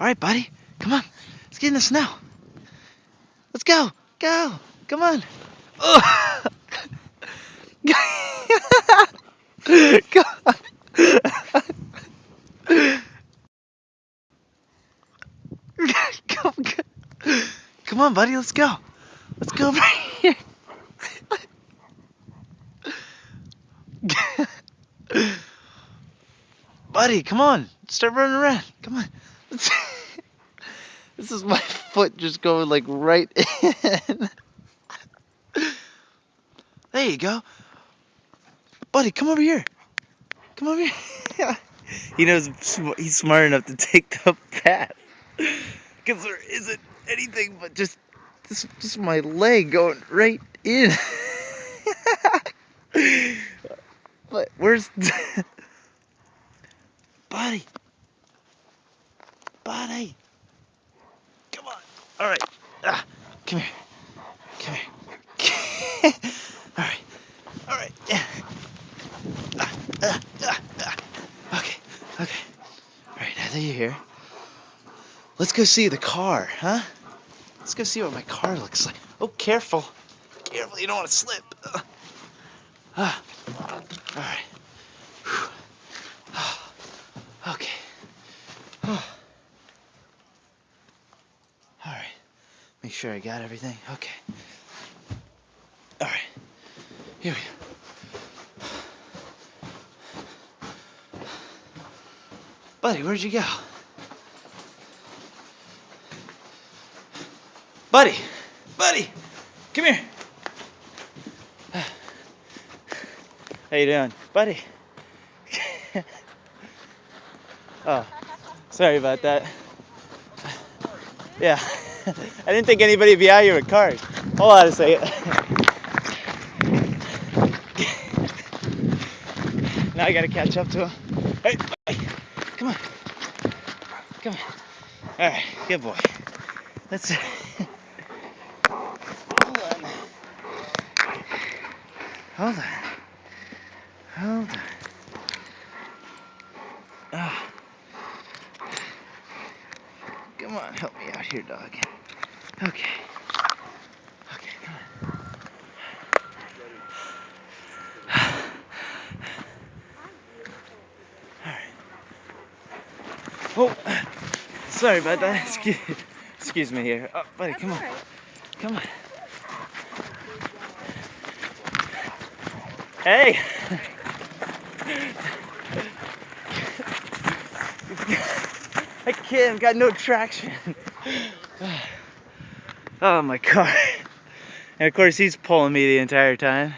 Alright, buddy. Come on. Let's get in the snow. Let's go. Go. Come on. Oh. Come on. Come on, buddy. Let's go. Let's go over here. Buddy, come on. Start running around. Come on. This is my foot just going like right in. There you go. Buddy, come over here. Come over here. He knows he's smart enough to take the path. Because there isn't anything but just my leg going right in. But where's... Buddy. Buddy. Come on. Alright. Come here. Come here. Alright. Alright. Yeah. Okay. Okay. Alright, now that you're here, let's go see the car, huh? Let's go see what my car looks like. Oh, careful. Careful, you don't want to slip. Alright. Okay. Alright. Make sure I got everything. Okay. Alright. Here we go. Buddy, where'd you go? Buddy! Buddy! Come here! How you doing? Buddy! Oh, sorry about that. Yeah. I didn't think anybody would be out here with cars. Hold on a second. Now I gotta catch up to him. Hey, buddy. Come on. Come on. Alright, good boy. Let's... Hold on. Hold on. Hold on. Oh. Come on, help me out here, dog. Okay. Okay, come on. Alright. Oh, sorry about that. Excuse me here. Oh, buddy, come on. Come on. Hey! I can't, I've got no traction. Oh, my car. And of course, he's pulling me the entire time.